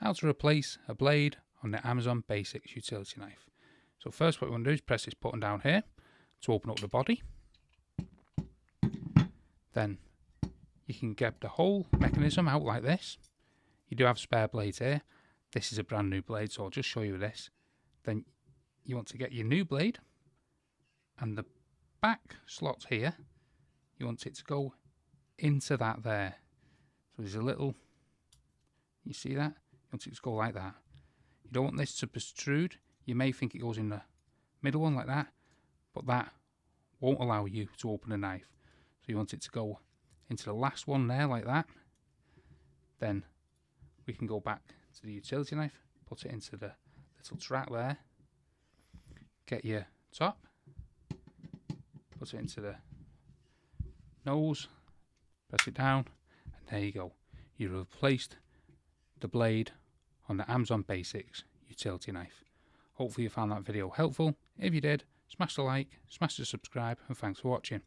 how to replace a blade on the Amazon Basics utility knife. So first what we want to do is press this button down here to open up the body. Then you can get the whole mechanism out like this. You do have spare blades here. This is a brand new blade, so I'll just show you this. Then you want to get your new blade, and the back slot here, you want it to go into that there. So there's a little, you see that? You want it to go like that. You don't want this to protrude. You may think it goes in the middle one like that, but that won't allow you to open a knife. So you want it to go into the last one there like that. Then we can go back to the utility knife, put it into the little track there, get your top, put it into the nose, press it down, and there you go. You've replaced the blade on the Amazon Basics utility knife. Hopefully you found that video helpful. If you did, smash the like, smash the subscribe, and thanks for watching.